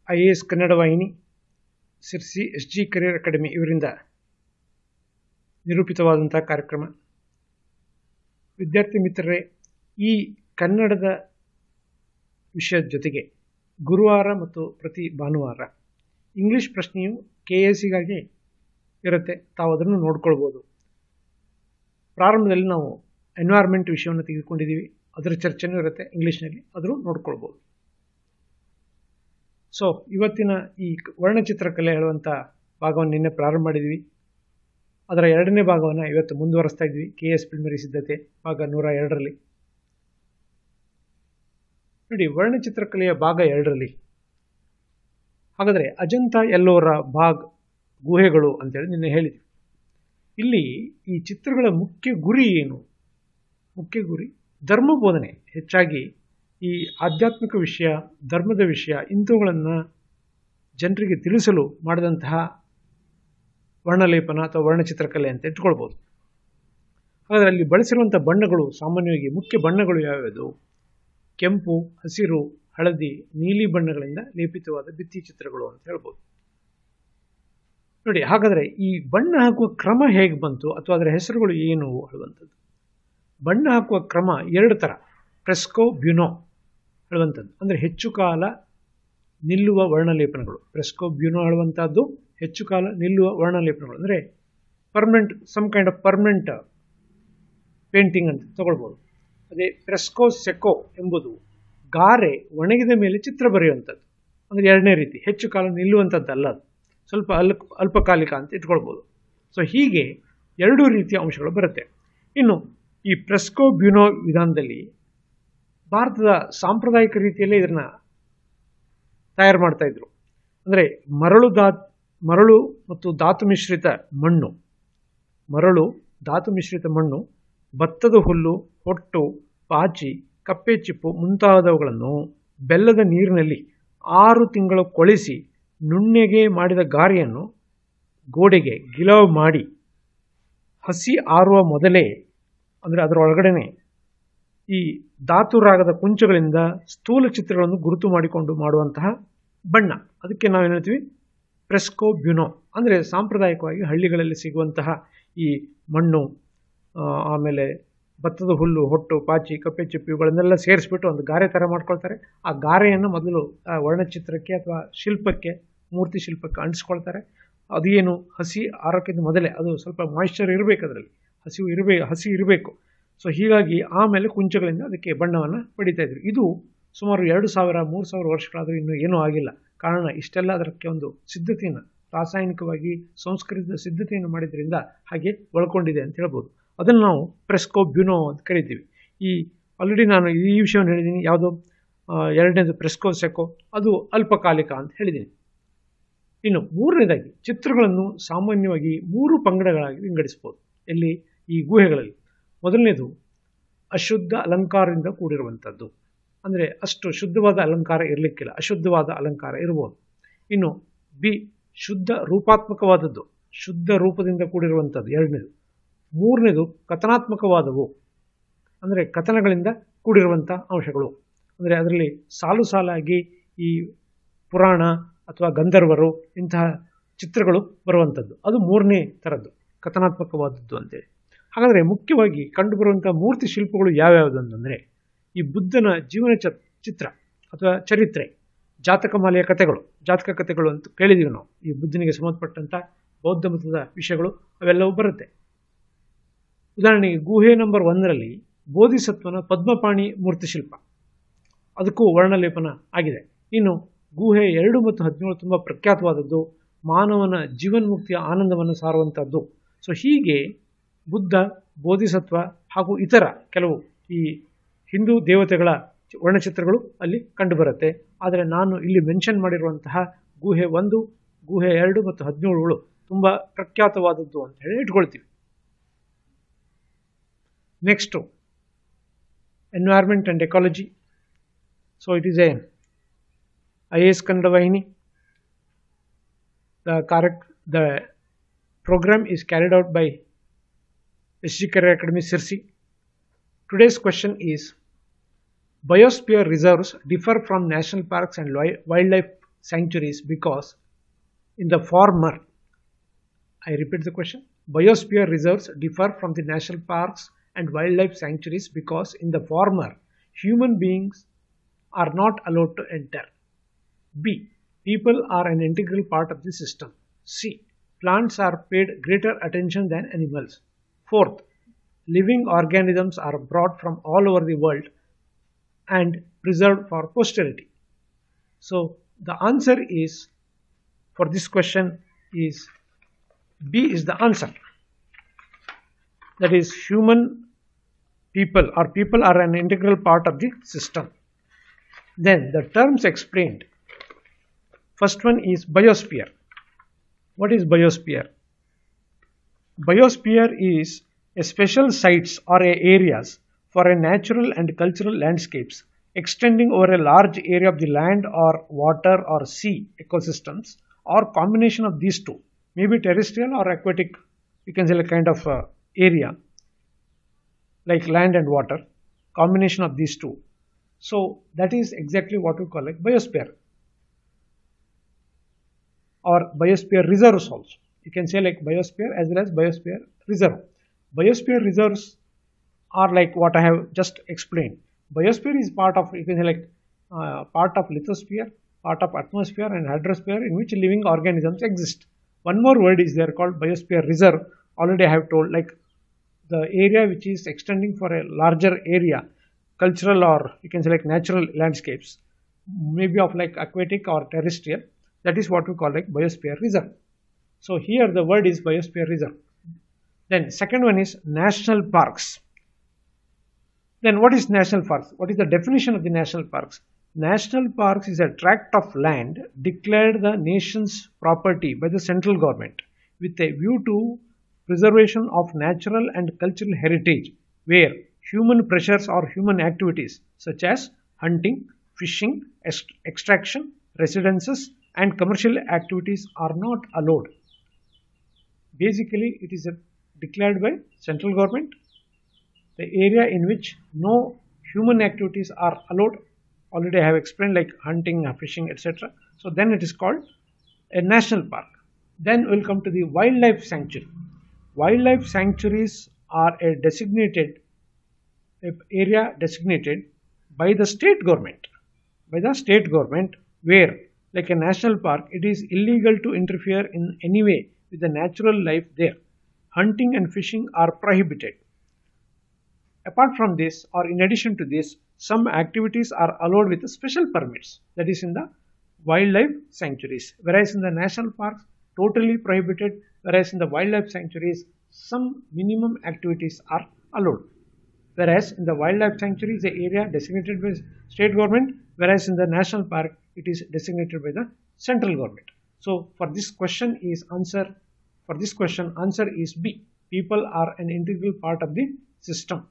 IAS Kannada ವಾಹಿನಿ, Sirsi SG career academy ಇವರಿಂದ ನಿರೂಪಿತವಾದಂತಹ ಕಾರ್ಯಕ್ರಮ. ವಿದ್ಯಾರ್ಥಿ ಮಿತ್ರರೇ, ಈ ಕನ್ನಡದ ವಿಷಯದ ಜೊತೆಗೆ ಗುರುವಾರ ಮತ್ತು ಪ್ರತಿ ಭಾನುವಾರ ಇಂಗ್ಲಿಷ್ ಪ್ರಶ್ನೆಯು KSಗಾಗಿ ಇರುತ್ತೆ. ತಾವು ಅದನ್ನು ನೋಡ್ಕೊಳ್ಬೋದು. ಪ್ರಾರಂಭದಲ್ಲಿ ನಾವು ಎನ್ವೈರ್ಮೆಂಟ್ ವಿಷಯವನ್ನು ತೆಗೆದುಕೊಂಡಿದ್ದೀವಿ, ಅದರ ಚರ್ಚೆನೂ ಇರುತ್ತೆ ಇಂಗ್ಲೀಷ್ನಲ್ಲಿ, ಅದನ್ನು ನೋಡ್ಕೊಳ್ಬೋದು. ಸೊ ಇವತ್ತಿನ ಈ ವರ್ಣಚಿತ್ರಕಲೆ ಹೇಳುವಂಥ ಭಾಗವನ್ನು ನಿನ್ನೆ ಪ್ರಾರಂಭ ಮಾಡಿದ್ವಿ. ಅದರ ಎರಡನೇ ಭಾಗವನ್ನು ಇವತ್ತು ಮುಂದುವರಿಸ್ತಾ ಇದ್ವಿ. KS ಪ್ರಿಲಿಮಿನರಿ ಸಿದ್ಧತೆ ಭಾಗ 102ರಲ್ಲಿ. ನೋಡಿ, ವರ್ಣಚಿತ್ರಕಲೆಯ ಭಾಗ 2ರಲ್ಲಿ ಹಾಗಾದರೆ ಅಜಂತ ಎಲ್ಲೋರ ಗುಹೆಗಳು ಅಂತೇಳಿ ನಿನ್ನೆ ಹೇಳಿದ್ವಿ. ಇಲ್ಲಿ ಈ ಚಿತ್ರಗಳ ಮುಖ್ಯ ಗುರಿ ಏನು? ಮುಖ್ಯ ಗುರಿ ಧರ್ಮ ಬೋಧನೆ. ಹೆಚ್ಚಾಗಿ ಈ ಆಧ್ಯಾತ್ಮಿಕ ವಿಷಯ, ಧರ್ಮದ ವಿಷಯ ಇಂಥವುಗಳನ್ನು ಜನರಿಗೆ ತಿಳಿಸಲು ಮಾಡಿದಂತಹ ವರ್ಣಲೇಪನ ಅಥವಾ ವರ್ಣಚಿತ್ರಕಲೆ ಅಂತ ಇಟ್ಕೊಳ್ಬೋದು. ಹಾಗಾದರೆ ಅಲ್ಲಿ ಬಳಸಿರುವಂಥ ಬಣ್ಣಗಳು ಸಾಮಾನ್ಯವಾಗಿ ಮುಖ್ಯ ಬಣ್ಣಗಳು ಯಾವ್ಯಾವುದು? ಕೆಂಪು, ಹಸಿರು, ಹಳದಿ, ನೀಲಿ ಬಣ್ಣಗಳಿಂದ ಲೇಪಿತವಾದ ಭಿತ್ತಿ ಚಿತ್ರಗಳು ಅಂತ ಹೇಳ್ಬೋದು. ನೋಡಿ, ಹಾಗಾದರೆ ಈ ಬಣ್ಣ ಹಾಕುವ ಕ್ರಮ ಹೇಗೆ ಬಂತು ಅಥವಾ ಅದರ ಹೆಸರುಗಳು ಏನು ಹೇಳುವಂಥದ್ದು. ಬಣ್ಣ ಹಾಕುವ ಕ್ರಮ 2 ಥರ. ಫ್ರೆಸ್ಕೋ, ಬ್ಯೂನೋ ಹೇಳುವಂಥದ್ದು ಅಂದರೆ ಹೆಚ್ಚು ಕಾಲ ನಿಲ್ಲುವ ವರ್ಣಲೇಪನಗಳು. ಫ್ರೆಸ್ಕೋ, ಬ್ಯೂನೋ ಹೇಳುವಂಥದ್ದು ಹೆಚ್ಚು ಕಾಲ ನಿಲ್ಲುವ ವರ್ಣಲೇಪನಗಳು ಅಂದರೆ permanent, some kind of permanent painting ಅಂತ ತಗೊಳ್ಬೋದು. ಅದೇ ಫ್ರೆಸ್ಕೋ ಸೆಕೋ ಎಂಬುದು ಗಾರೆ ಒಣಗಿದ ಮೇಲೆ ಚಿತ್ರ ಬರೆಯುವಂಥದ್ದು. ಅಂದರೆ ಎರಡನೇ ರೀತಿ, ಹೆಚ್ಚು ಕಾಲ ನಿಲ್ಲುವಂಥದ್ದಲ್ಲ, ಅದು ಸ್ವಲ್ಪ ಅಲ್ಪಕಾಲಿಕ ಅಂತ ಇಟ್ಕೊಳ್ಬೋದು. ಸೊ ಹೀಗೆ 2 ರೀತಿಯ ಅಂಶಗಳು ಬರುತ್ತೆ. ಇನ್ನು ಈ ಫ್ರೆಸ್ಕೋ ಬ್ಯೂನೋ ವಿಧಾನದಲ್ಲಿ ಭಾರತದ ಸಾಂಪ್ರದಾಯಿಕ ರೀತಿಯಲ್ಲೇ ಇದನ್ನು ತಯಾರು ಮಾಡ್ತಾ ಇದ್ರು. ಅಂದರೆ ಮರಳು ಮತ್ತು ಧಾತು ಮಿಶ್ರಿತ ಮಣ್ಣು, ಭತ್ತದ ಹುಲ್ಲು, ಹೊಟ್ಟು, ಪಾಚಿ, ಕಪ್ಪೆ ಚಿಪ್ಪು ಮುಂತಾದವುಗಳನ್ನು ಬೆಲ್ಲದ ನೀರಿನಲ್ಲಿ 6 ತಿಂಗಳು ಕೊಳೆಸಿ ನುಣ್ಣಗೆ ಮಾಡಿದ ಗಾರೆಯನ್ನು ಗೋಡೆಗೆ ಗಿಲಾವ್ ಮಾಡಿ ಹಸಿ ಆರುವ ಮೊದಲೇ ಅಂದರೆ ಅದರ ಒಳಗಡೆನೆ ಈ ಧಾತುರಾಗದ ಕುಂಚಗಳಿಂದ ಸ್ಥೂಲ ಚಿತ್ರಗಳನ್ನು ಗುರುತು ಮಾಡಿಕೊಂಡು ಮಾಡುವಂತಹ ಬಣ್ಣ, ಅದಕ್ಕೆ ನಾವೇನು ಹೇಳ್ತೀವಿ ಫ್ರೆಸ್ಕೋ ಬ್ಯೂನೋ. ಅಂದರೆ ಸಾಂಪ್ರದಾಯಿಕವಾಗಿ ಹಳ್ಳಿಗಳಲ್ಲಿ ಸಿಗುವಂತಹ ಈ ಮಣ್ಣು, ಆಮೇಲೆ ಭತ್ತದ ಹುಲ್ಲು, ಹೊಟ್ಟು, ಪಾಚಿ, ಕಪ್ಪೆ ಚಿಪ್ಪು ಇವುಗಳನ್ನೆಲ್ಲ ಸೇರಿಸ್ಬಿಟ್ಟು ಒಂದು ಗಾರೆ ಥರ ಮಾಡ್ಕೊಳ್ತಾರೆ. ಆ ಗಾರೆಯನ್ನು ಮೊದಲು ವರ್ಣಚಿತ್ರಕ್ಕೆ ಅಥವಾ ಶಿಲ್ಪಕ್ಕೆ, ಮೂರ್ತಿ ಶಿಲ್ಪಕ್ಕೆ ಅಂಟಿಸ್ಕೊಳ್ತಾರೆ. ಅದು ಏನು, ಹಸಿ ಆರೋಕ್ಕಿಂತ ಮೊದಲೇ ಅದು ಸ್ವಲ್ಪ ಮಾಯಿಶ್ಚರ್ ಇರಬೇಕು, ಅದರಲ್ಲಿ ಹಸಿ ಇರಬೇಕು. ಸೊ ಹೀಗಾಗಿ ಆಮೇಲೆ ಕುಂಚಗಳಿಂದ ಅದಕ್ಕೆ ಬಣ್ಣವನ್ನು ಪಡಿತಾ ಇದ್ರು. ಇದು ಸುಮಾರು 2000-3000 ವರ್ಷಗಳಾದರೂ ಇನ್ನೂ ಏನೂ ಆಗಿಲ್ಲ. ಕಾರಣ ಇಷ್ಟೆಲ್ಲ ಅದಕ್ಕೆ ಒಂದು ಸಿದ್ಧತೆಯನ್ನು, ರಾಸಾಯನಿಕವಾಗಿ ಸಂಸ್ಕರಿಸಿದ ಸಿದ್ಧತೆಯನ್ನು ಮಾಡಿದ್ರಿಂದ ಹಾಗೆ ಒಳ್ಕೊಂಡಿದೆ ಅಂತ ಹೇಳ್ಬೋದು. ಅದನ್ನು ನಾವು ಫ್ರೆಸ್ಕೋ ಬ್ಯೂನೋ ಅಂತ ಕರಿತೀವಿ. ಆಲ್ರೆಡಿ ನಾನು ಈ ವಿಷಯವನ್ನು ಹೇಳಿದ್ದೀನಿ. ಯಾವುದು, ಎರಡನೇದು ಫ್ರೆಸ್ಕೋ ಸೆಕೋ, ಅದು ಅಲ್ಪಕಾಲಿಕ ಅಂತ ಹೇಳಿದ್ದೀನಿ. ಇನ್ನು ಮೂರನೇದಾಗಿ ಚಿತ್ರಗಳನ್ನು ಸಾಮಾನ್ಯವಾಗಿ 3 ಪಂಗಡಗಳಾಗಿ ವಿಂಗಡಿಸ್ಬೋದು. ಎಲ್ಲಿ? ಈ ಗುಹೆಗಳಲ್ಲಿ. ಮೊದಲನೇದು ಅಶುದ್ಧ ಅಲಂಕಾರದಿಂದ ಕೂಡಿರುವಂಥದ್ದು. ಅಂದರೆ ಅಷ್ಟು ಶುದ್ಧವಾದ ಅಲಂಕಾರ ಇರಲಿಕ್ಕಿಲ್ಲ, ಅಶುದ್ಧವಾದ ಅಲಂಕಾರ ಇರ್ಬೋದು. ಇನ್ನು ಬಿ, ಶುದ್ಧ ರೂಪಾತ್ಮಕವಾದದ್ದು, ಶುದ್ಧ ರೂಪದಿಂದ ಕೂಡಿರುವಂಥದ್ದು ಎರಡನೇದು. ಮೂರನೇದು ಕಥನಾತ್ಮಕವಾದವು, ಅಂದರೆ ಕಥನಗಳಿಂದ ಕೂಡಿರುವಂಥ ಅಂಶಗಳು. ಅಂದರೆ ಅದರಲ್ಲಿ ಸಾಲು ಸಾಲಾಗಿ ಈ ಪುರಾಣ ಅಥವಾ ಗಂಧರ್ವರು ಇಂತಹ ಚಿತ್ರಗಳು ಬರುವಂಥದ್ದು. ಅದು 3ನೇ ಥರದ್ದು, ಕಥನಾತ್ಮಕವಾದದ್ದು ಅಂತೇಳಿ. ಹಾಗಾದರೆ ಮುಖ್ಯವಾಗಿ ಕಂಡುಬರುವಂಥ ಮೂರ್ತಿ ಶಿಲ್ಪಗಳು ಯಾವ್ಯಾವುದು ಅಂತಂದರೆ ಈ ಬುದ್ಧನ ಜೀವನ ಚಿತ್ರ ಅಥವಾ ಚರಿತ್ರೆ, ಜಾತಕ ಕಥೆಗಳು ಅಂತ ಕೇಳಿದ್ದೀವಿ ನಾವು. ಈ ಬುದ್ಧನಿಗೆ ಸಂಬಂಧಪಟ್ಟಂಥ ಬೌದ್ಧ ಮತದ ವಿಷಯಗಳು ಅವೆಲ್ಲವೂ ಬರುತ್ತೆ. ಉದಾಹರಣೆಗೆ ಗುಹೆ ನಂಬರ್ 1ರಲ್ಲಿ ಬೋಧಿಸತ್ವನ ಪದ್ಮಪಾಣಿ ಮೂರ್ತಿ ಶಿಲ್ಪ, ಅದಕ್ಕೂ ವರ್ಣಲೇಪನ ಆಗಿದೆ. ಇನ್ನು ಗುಹೆ 2 ಮತ್ತು 17 ತುಂಬ ಪ್ರಖ್ಯಾತವಾದದ್ದು, ಮಾನವನ ಜೀವನ್ಮುಕ್ತಿಯ ಆನಂದವನ್ನು ಸಾರುವಂಥದ್ದು. ಸೊ ಹೀಗೆ ಬುದ್ಧ, ಬೋಧಿಸತ್ವ ಹಾಗೂ ಇತರ ಕೆಲವು ಈ ಹಿಂದೂ ದೇವತೆಗಳ ವರ್ಣಚಿತ್ರಗಳು ಅಲ್ಲಿ ಕಂಡುಬರುತ್ತೆ. ಆದರೆ ನಾನು ಇಲ್ಲಿ ಮೆನ್ಷನ್ ಮಾಡಿರುವಂತಹ ಗುಹೆ 1, ಗುಹೆ 2 ಮತ್ತು 17ಗಳು ತುಂಬ ಪ್ರಖ್ಯಾತವಾದದ್ದು ಅಂತ ಹೇಳಿ ಇಟ್ಕೊಳ್ತೀವಿ. Next environment and ecology. So it is a IAS Kannada ವಾಹಿನಿ. The program is carried out by SG Career Academy Sirsi. Today's question is, biosphere reserves differ from national parks and wildlife sanctuaries because in the former, I repeat the question, biosphere reserves differ from the national parks and wildlife sanctuaries because in the former, human beings are not allowed to enter. B. People are an integral part of the system. C. Plants are paid greater attention than animals. Fourth, living organisms are brought from all over the world and preserved for posterity. So the answer is for this question is B is the answer. That is human people or people are an integral part of the system. Then the terms explained. First one is biosphere. What is biosphere? Biosphere is a special sites or areas for a natural and cultural landscapes extending over a large area of the land or water or sea ecosystems or combination of these two, maybe terrestrial or aquatic, you can say a kind of area like land and water, combination of these two. So that is exactly what we call like biosphere or biosphere reserves also. You can say like biosphere as well as biosphere reserve. Biosphere reserves are like what I have just explained. Biosphere is part of, you can say like part of lithosphere, part of atmosphere and hydrosphere in which living organisms exist. One more word is there called biosphere reserve. Already I have told, like the area which is extending for a larger area, cultural or you can say like natural landscapes, maybe of like aquatic or terrestrial. That is what we call like biosphere reserve. So here the word is biosphere reserve. Then second one is national parks. Then what is national parks? What is the definition of the national parks? National parks is a tract of land declared the nation's property by the central government with a view to preservation of natural and cultural heritage where human pressures or human activities such as hunting, fishing, extraction, residences and commercial activities are not allowed. Basically, it is declared by central government, the area in which no human activities are allowed. Already I have explained like hunting, fishing, etc. So then it is called a national park. Then we'll come to the wildlife sanctuary. Wildlife sanctuaries are a designated area designated by the state government. Where like a national park, it is illegal to interfere in any way with the natural life there. Hunting and fishing are prohibited. Apart from this or in addition to this, some activities are allowed with special permits, that is in the wildlife sanctuaries, whereas in the national parks totally prohibited, whereas in the wildlife sanctuaries some minimum activities are allowed. Whereas in the wildlife sanctuary is the area designated by state government, whereas in the national park it is designated by the central government. So for this question answer is B. People are an integral part of the system.